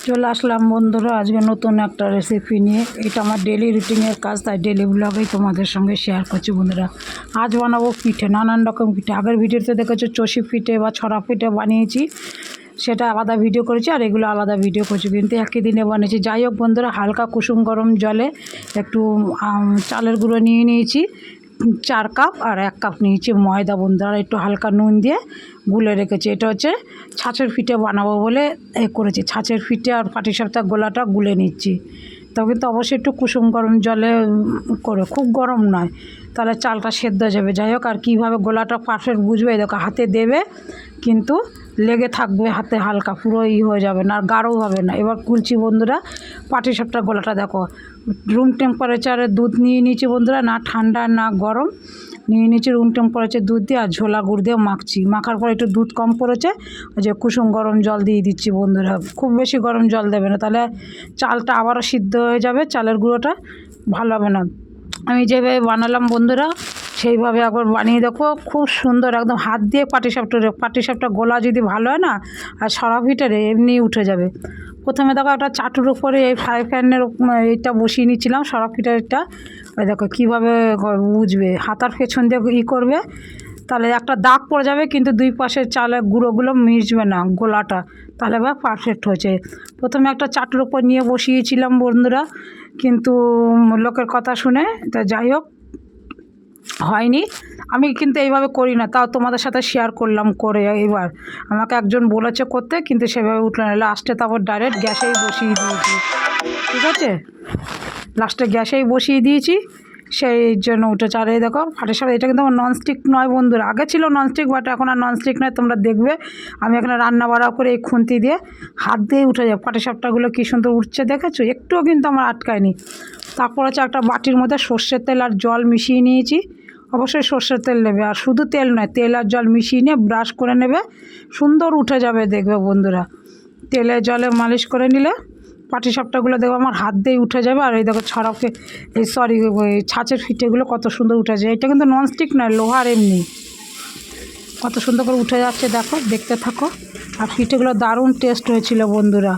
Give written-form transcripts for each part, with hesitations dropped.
চলে আসলাম বন্ধুরা আজকে নতুন একটা রেসিপি নিয়ে। এটা আমার ডেলি রুটিনের কাজ, তাই ডেলি ব্লগেই তোমাদের সঙ্গে শেয়ার করছি বন্ধুরা। আজ বানাবো পিঠে, নানান রকম পিঠে। আগের ভিডিওতে দেখেছো চষি পিঠে বা ছড়া পিঠে বানিয়েছি, সেটা আলাদা ভিডিও করেছি, আর এগুলো আলাদা ভিডিও করছি, কিন্তু একই দিনে বানিয়েছি। যাই হোক বন্ধুরা, হালকা কুসুম গরম জলে একটু চালের গুঁড়ো নিয়ে নিয়েছি 4 কাপ, আর 1 কাপ নিয়েছি ময়দা বন্ধুরা, আর একটু হালকা নুন দিয়ে গুলে রেখেছি। এটা হচ্ছে ছাঁচের পিঠে বানাবো বলে করেছি। ছাঁচের পিঠে আর পাটিসাপটা গোলাটা গুলে নিচ্ছি। তবে কিন্তু অবশ্যই একটু কুসুম গরম জলে করে, খুব গরম নয়, তাহলে চালটা সেদ্ধ হয়ে যাবে। যাই হোক, আর কীভাবে গোলাটা পারফেক্ট বুঝবে, দেখো হাতে দেবে কিন্তু লেগে থাকবে হাতে, হালকা পুরো হয়ে যাবে না, আর গাঢ়ও হবে না। এবার গুলছি বন্ধুরা পাটিসাপটার গোলাটা। দেখো রুম টেম্পারেচারে দুধ নিয়ে নিয়েছি বন্ধুরা, না ঠান্ডা না গরম, নিয়ে নিয়েছি রুম টেম্পারেচার দুধ দিয়ে, আর ঝোলা গুড় দিয়ে মাখছি। মাখার পর একটু দুধ কম পড়েছে, ওই যে কুসুম গরম জল দিয়ে দিচ্ছি বন্ধুরা। খুব বেশি গরম জল দেবে না, তাহলে চালটা আবারও সিদ্ধ হয়ে যাবে, চালের গুঁড়োটা ভালো হবে না। আমি যেভাবে বানালাম বন্ধুরা সেইভাবে একবার বানিয়ে দেখো, খুব সুন্দর একদম। হাত দিয়ে পাটিসাপটা গোলা যদি ভালো হয় না, আর সরা পিঠারে এমনি উঠে যাবে। প্রথমে দেখো একটা চাটুর উপরে এই ফ্রাই প্যানের এইটা বসিয়ে নিচ্ছিলাম সরা পিঠাটা। ওই দেখো কীভাবে বুঝবে, হাতার পেছন দিয়ে করবে, তাহলে একটা দাগ পড়ে যাবে, কিন্তু দুই পাশের চালের গুঁড়োগুলো মিশবে না গোলাটা, তাহলে এবার পারফেক্ট হয়েছে। প্রথমে একটা চাটুর উপর নিয়ে বসিয়েছিলাম বন্ধুরা, কিন্তু লোকের কথা শুনে, তা যাই হোক হয়নি। আমি কিন্তু এইভাবে করি না, তাও তোমাদের সাথে শেয়ার করলাম করে। এবার আমাকে একজন বলেছে করতে, কিন্তু সেভাবে উঠলো না। লাস্টে তারপর ডাইরেক্ট গ্যাসেই বসিয়ে দিয়েছি, ঠিক আছে, লাস্টে গ্যাসেই বসিয়ে দিয়েছি, সেই জন্য উঠেছে। আর এই দেখো পাটিসাপটা, এটা কিন্তু আমার ননস্টিক নয় বন্ধুরা, আগে ছিল ননস্টিক, বাট এখন আর ননস্টিক নয়। তোমরা দেখবে আমি এখানে রান্না বাড়া করে এই খুন্তি দিয়ে হাত দিয়ে উঠে যায়। পাটিসাপটাগুলো কী সুন্দর উঠছে দেখেছো, একটুও কিন্তু আমার আটকায়নি। তারপর হচ্ছে একটা বাটির মধ্যে সর্ষের তেল আর জল মিশিয়ে নিয়েছি। অবশ্যই সর্ষের তেল নেবে, আর শুধু তেল নয়, তেল আর জল মিশিয়ে নিয়ে ব্রাশ করে নেবে, সুন্দর উঠে যাবে দেখবে বন্ধুরা। তেলে জলে মালিশ করে নিলে পাটিসাপটাগুলো দেখো আমার হাত দিয়েই উঠে যাবে। আর এই দেখো ছড়াকে ওই ছাঁচের পিঠেগুলো কত সুন্দর উঠে যায়। এটা কিন্তু ননস্টিক নয়, লোহার, এমনি কত সুন্দর করে উঠে যাচ্ছে দেখো, দেখতে থাকো। আর পিঠেগুলো দারুণ টেস্ট হয়েছিল বন্ধুরা।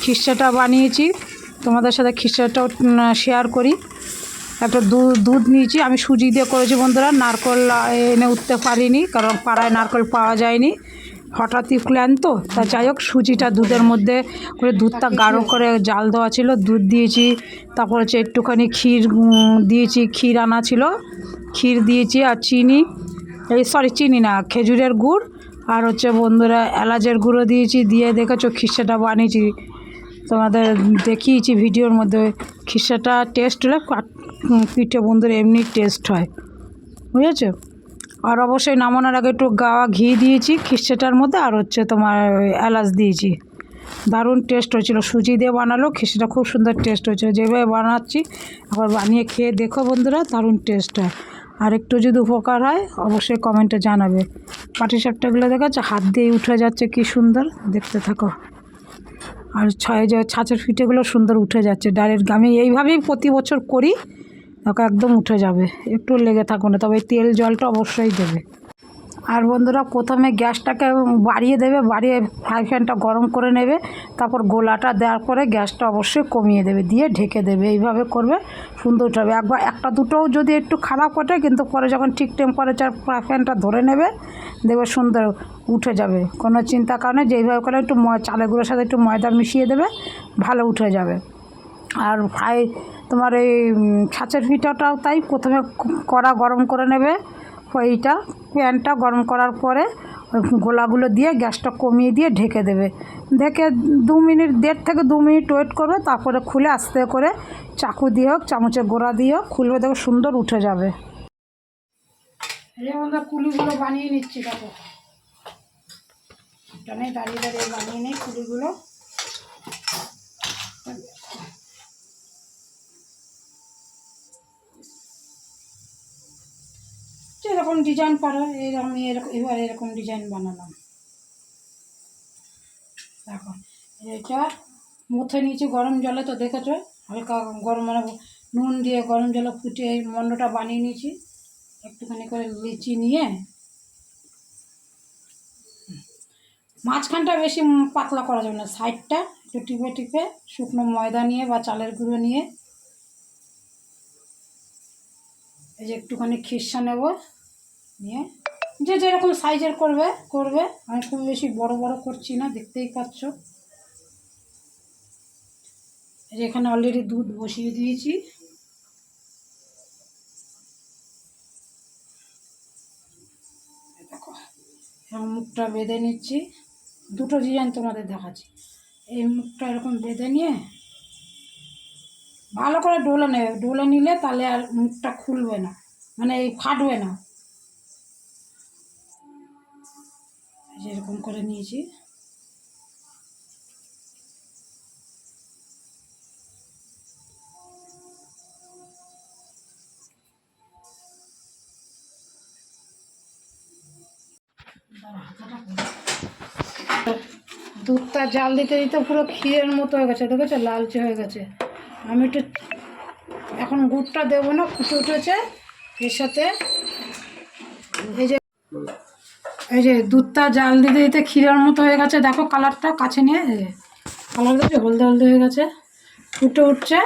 খিরসাটা বানিয়েছি, তোমাদের সাথে খিরসাটাও শেয়ার করি। একটা দুধ নিয়েছি, আমি সুজি দিয়ে করেছি বন্ধুরা, নারকেল এনে উঠতে পারিনি, কারণ পাড়ায় নারকেল পাওয়া যায়নি, হঠাৎই প্ল্যান তো। তা যাই হোক, সুজিটা দুধের মধ্যে করে, দুধটা গাঢ় করে জাল দেওয়া ছিল, দুধ দিয়েছি। তারপর হচ্ছে একটুখানি ক্ষীর দিয়েছি, ক্ষীর আনা ছিল, ক্ষীর দিয়েছি, আর চিনি, চিনি না, খেজুরের গুড়, আর হচ্ছে বন্ধুরা এলাচের গুঁড়ো দিয়েছি। দিয়ে দেখেছো খিরসাটা বানিয়েছি, তোমাদের দেখিয়েছি ভিডিওর মধ্যে। খিরসাটা টেস্ট হলে পিঠে বন্ধুরা এমনি টেস্ট হয়, বুঝেছো। আর অবশ্যই নামানোর আগে একটু গাওয়া ঘি দিয়েছি খিরসাটার মধ্যে, আর হচ্ছে তোমার এলাচ দিয়েছি। দারুণ টেস্ট হয়েছিল, সুজি দিয়ে বানালো খিরসাটা, খুব সুন্দর টেস্ট হয়েছিল। যেভাবে বানাচ্ছি আবার বানিয়ে খেয়ে দেখো বন্ধুরা, দারুণ টেস্ট হয়। আর একটু যদি উপকার হয় অবশ্যই কমেন্টে জানাবে। পাটিসাপটাগুলো দেখাচ্ছে হাত দিয়ে উঠে যাচ্ছে, কি সুন্দর, দেখতে থাকো। আর যে ছাঁচের পিঠেগুলো সুন্দর উঠে যাচ্ছে ডাইরেক্ট। আমি এইভাবেই প্রতি বছর করি, দেখো একদম উঠে যাবে, একটু লেগে থাকো না, তবে তেল জলটা অবশ্যই দেবে। আর বন্ধুরা প্রথমে গ্যাসটাকে বাড়িয়ে দেবে, বাড়িয়ে ফ্রাই প্যানটা গরম করে নেবে, তারপর গোলাটা দেওয়ার পরে গ্যাসটা অবশ্যই কমিয়ে দেবে, দিয়ে ঢেকে দেবে। এইভাবে করবে, সুন্দর উঠে যাবে। একবার একটা দুটোও যদি একটু খারাপ ওঠে, কিন্তু পরে যখন ঠিক টেম্পারেচার ফ্রাই প্যানটা ধরে নেবে, দেখবে সুন্দর উঠে যাবে, কোনো চিন্তা কারণে। যেইভাবে করে একটু চালের গুঁড়োর সাথে একটু ময়দা মিশিয়ে দেবে, ভালো উঠে যাবে। আর তোমার এই ছাঁচের পিঠাটাও তাই, প্রথমে কড়া গরম করে নেবে, ওইটা প্যানটা গরম করার পরে ওই গোলাগুলো দিয়ে গ্যাসটা কমিয়ে দিয়ে ঢেকে দেবে। ঢেকে 2 মিনিট, 1.5 থেকে 2 মিনিট ওয়েট করবে, তারপরে খুলে আস্তে করে চাকু দিয়ে হোক, চামচের গোড়া দিয়ে হোক খুলবে, দেখো সুন্দর উঠে যাবে। এই আমরা কুলিগুলো বানিয়ে নিচ্ছি, দেখো এখানে দাঁড়িয়ে দাঁড়িয়ে বানিয়ে নিই কুলিগুলো। এরকম ডিজাইন পারো, এবার এরকম ডিজাইন বানালাম। দেখো এটা মুথে নিয়েছি গরম জলে, তো দেখেছো হালকা গরম, মানে নুন দিয়ে গরম জলে ফুটিয়ে এই মন্ডটা বানিয়ে নিয়েছি। একটুখানি করে লিচি নিয়ে মাঝখানটা বেশি পাতলা করা যাবে না, সাইডটা একটু টিপে টিপে শুকনো ময়দা নিয়ে বা চালের গুঁড়ো নিয়ে এই যে একটুখানি খিরসা নেব, নিয়ে যে যেরকম সাইজের করবে। আমি খুব বেশি বড় বড় করছি না, দেখতেই পাচ্ছ। এই যে এখানে অলরেডি দুধ বসিয়ে দিয়েছি। দেখো এরকম মুখটা বেঁধে নিচ্ছি, দুটো ডিজাইন তোমাদের দেখাচ্ছি। এই মুখটা এরকম বেঁধে নিয়ে ভালো করে ডলে নেবে, ডলে নিলে তাহলে আর মুখটা খুলবে না, মানে এই ফাটবে না। যেরকম করে নিয়েছি। দুধটা জাল দিতে দিতে পুরো ক্ষীরের মতো হয়ে গেছে, দেখেছো লালচে হয়ে গেছে। আমি একটু এখন গুড়টা দেবো না, ফুটে উঠেছে। এর সাথে এই যে দুধটা জাল দিতে দিতে ক্ষীরের মতো হয়ে গেছে, দেখো কালারটা কাছে নিয়ে কালার দেখছে হলদে হলদে হয়ে গেছে, ফুটে উঠছে।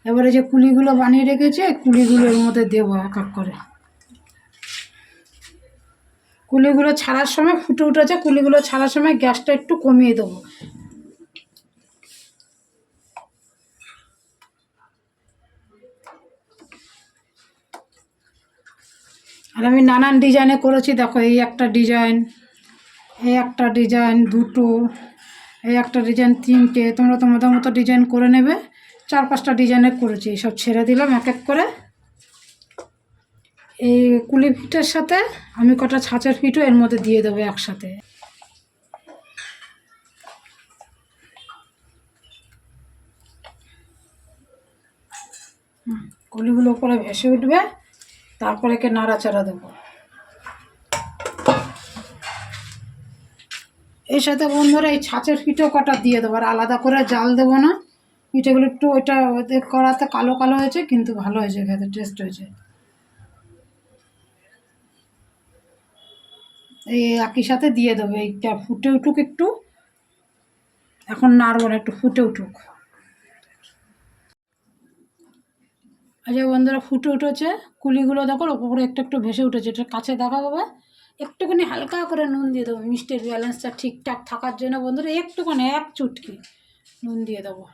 এবারে যে কুলিগুলো বানিয়ে রেখেছে কুলিগুলো এর মধ্যে দেবো এক এক করে। কুলিগুলো ছাড়ার সময় ফুটে উঠেছে, কুলিগুলো ছাড়ার সময় গ্যাসটা একটু কমিয়ে দেবো। আর আমি নানান ডিজাইনে করেছি, দেখো এই একটা ডিজাইন, এই একটা ডিজাইন, দুটো, এই একটা ডিজাইন, তিনটে। তোমরা তোমাদের মতো ডিজাইন করে নেবে। 4-5টা ডিজাইনের করেছি, সব ছেড়ে দিলাম এক এক করে। এই কুলি পিঠের সাথে আমি কটা ছাঁচের পিঠও এর মধ্যে দিয়ে দেবো একসাথে। কুলিগুলো উপরে ভেসে উঠবে, তারপরে একে নাড়াচাড়া দেবো। এর সাথে বন্ধুরা এই ছাঁচের পিঠেও কটা দিয়ে দেবো, আর আলাদা করে জাল দেবো না। পিঠেগুলো একটু ওইটা ওদের করাতে কালো কালো হয়েছে, কিন্তু ভালো হয়েছে, খেতে টেস্ট হয়েছে। এই একই সাথে দিয়ে দেবো। এইটা ফুটে উঠুক একটু, এখন নাড়বো না, একটু ফুটে উঠুক। আচ্ছা বন্ধুরা, ফুটে উঠেছে, কুলিগুলো দেখো ওপরে একটু একটু ভেসে উঠেছে। এটা কাছে দেখা পাবে। একটুখানি হালকা করে নুন দিয়ে দেবো, মিষ্টির ব্যালেন্সটা ঠিকঠাক থাকার জন্য বন্ধুরা একটুখানি এক চুটকি নুন দিয়ে দেবো।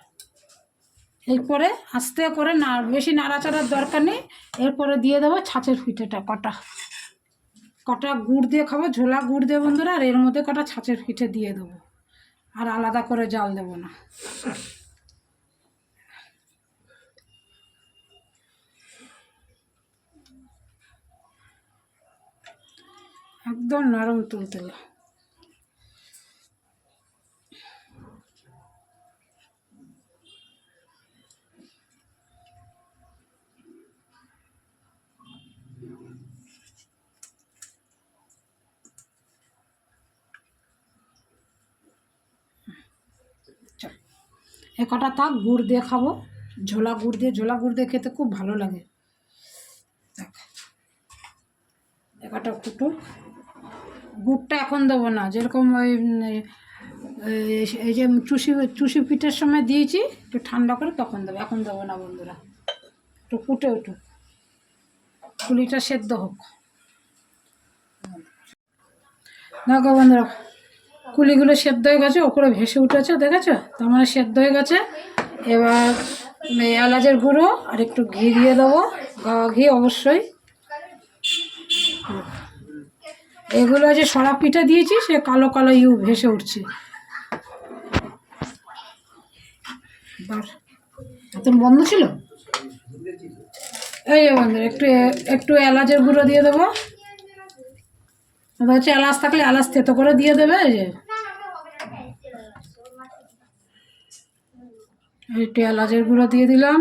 এরপরে আস্তে করে না, বেশি নাড়াচাড়ার দরকার নেই। এরপরে দিয়ে দেবো ছাঁচের পিঠেটা, কটা কটা গুড় দিয়ে খাবো, ঝোলা গুড় দিয়ে বন্ধুরা। আর এর মধ্যে কটা ছাঁচের পিঠে দিয়ে দেবো, আর আলাদা করে জাল দেবো না। একদম নরম তুলতুলে। এ কটা থাক, গুড় দিয়ে খাবো, ঝোলা গুড় দিয়ে খেতে খুব ভালো লাগে। দেখ এ কটা ফুটো, গুড়টা এখন দেবো না, যেরকম ওই এই যে চুষি পিঠের সময় দিয়েছি, একটু ঠান্ডা করে তখন দেবো, এখন দেবো না বন্ধুরা। একটু ফুটে উঠুক, কুলিটা সেদ্ধ হোক। দেখো বন্ধুরা, কুলিগুলো সেদ্ধ হয়ে গেছে, ওপরে ভেসে উঠেছে, দেখেছো? তার মানে সেদ্ধ হয়ে গেছে। এবার এলাচের গুঁড়ো আর একটু ঘি দিয়ে দেবো, গাওয়া ঘি অবশ্যই। এগুলো যে সরা পিঠা দিয়েছি, সে কালো কালো ভেসে উঠছে। এখন বন্ধ ছিল। এই যে বন্ধুরা, একটু একটু এলাচের গুঁড়ো দিয়ে দেবো। হচ্ছে এলাচ থাকলে এলাচ থেতো করে দিয়ে দেবে। এই যে একটু এলাচের গুঁড়ো দিয়ে দিলাম।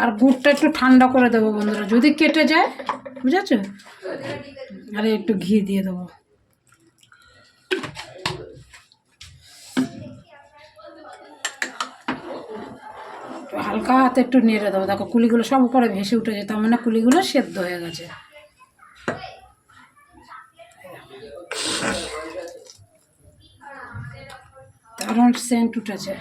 আর গুড়টা একটু ঠান্ডা করে দেবো বন্ধুরা, যদি কেটে যায়, বুঝেছো? আর একটু ঘি দিয়ে দেবো। হালকা হাতে একটু নেড়ে দেবো। দেখো কুলিগুলো সব উপরে ভেসে উঠেছে, তার মানে কুলিগুলো সেদ্ধ হয়ে গেছে। দারুণ সেন্ট উঠেছে।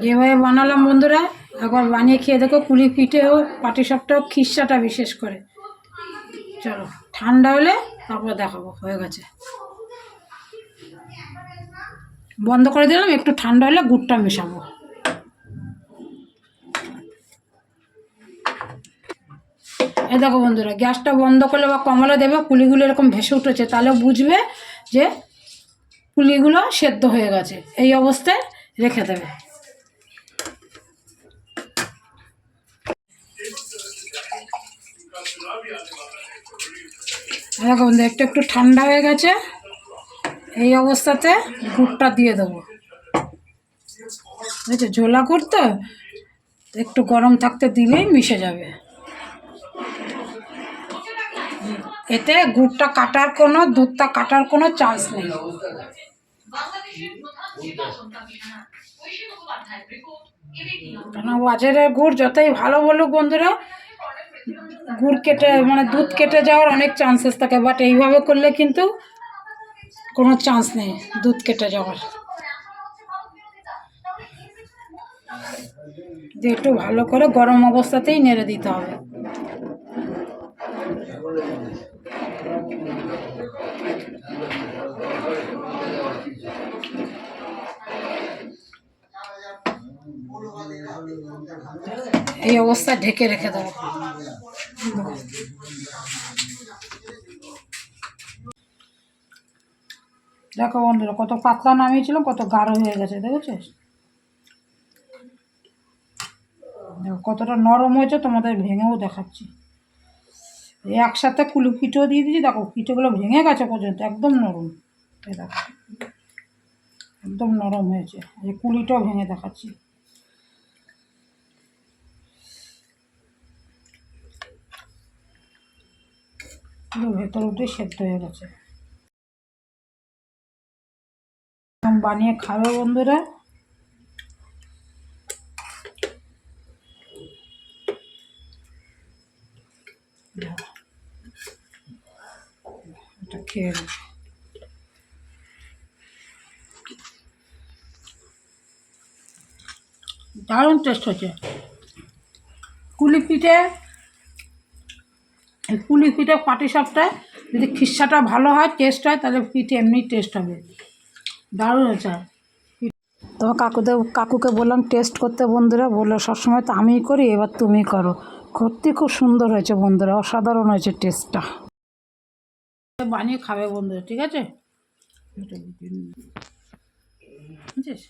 যেভাবে বানালাম বন্ধুরা, একবার বানিয়ে খেয়ে দেখো। পুলি পিঠেও পাটিসাপটাও খিসাটা বিশেষ করে। চলো ঠান্ডা হলে তারপর দেখাবো। হয়ে গেছে, বন্ধ করে দিলাম। একটু ঠান্ডা হলে গুড়টা মেশাবো। এই দেখো বন্ধুরা, গ্যাসটা বন্ধ করলে বা কমালে দেবে, পুলিগুলো এরকম ভেসে উঠেছে, তাহলে বুঝবে যে পুলিগুলো সেদ্ধ হয়ে গেছে। এই অবস্থায় রেখে দেবে। দেখো বন্ধু, একটু একটু ঠান্ডা হয়ে গেছে। এই অবস্থাতে গুড়টা দিয়ে দেবো। বুঝেছো, ঝোলা গুড় তো একটু গরম থাকতে দিলেই মিশে যাবে। এতে গুড়টা কাটার কোনো, দুধটা কাটার কোনো চান্স নেই। কেন বাজারের গুড় যতই ভালো বলুক বন্ধুরা, গুড় কেটে মানে দুধ কেটে যাওয়ার অনেক চান্সেস থাকে, বাট এইভাবে করলে কিন্তু কোনো চান্স নেই দুধ কেটে যাওয়ার। একটু ভালো করে গরম অবস্থাতেই নেড়ে দিতে হবে। এই অবস্থায় ঢেকে রেখে দেবো। দেখো বন্ধুরা, কত পাতলা নামিয়েছিলাম, কত গাঢ় হয়ে গেছে, দেখেছো? দেখো কতটা নরম হয়েছে, তোমাদের ভেঙেও দেখাচ্ছি। একসাথে কুলি পিঠেও দিয়ে দিয়েছি, দেখো পিঠেগুলো ভেঙে গেছে পর্যন্ত, একদম নরম। এই দেখো একদম নরম হয়েছে। এই কুলিটাও ভেঙে দেখাচ্ছি। ভেতর উঠে সেদ্ধ হয়ে গেছে। বানিয়ে খাবে বন্ধুরা। এটা খেয়ে দারুণ টেস্ট হচ্ছে কুলি পিঠে। এই পুলি পিঠে পাটিসাপটায় যদি খিসাটা ভালো হয়, টেস্ট হয়, তাহলে পিঠে এমনি টেস্ট হবে। দারুণ হয়েছে। তো কাকুকে বললাম টেস্ট করতে বন্ধুরা, বললো সবসময় তো আমিই করি, এবার তুমি করো। সত্যি খুব সুন্দর হয়েছে বন্ধুরা, অসাধারণ হয়েছে টেস্টটা। বানিয়ে খাবে বন্ধুরা, ঠিক আছে? বুঝেছিস?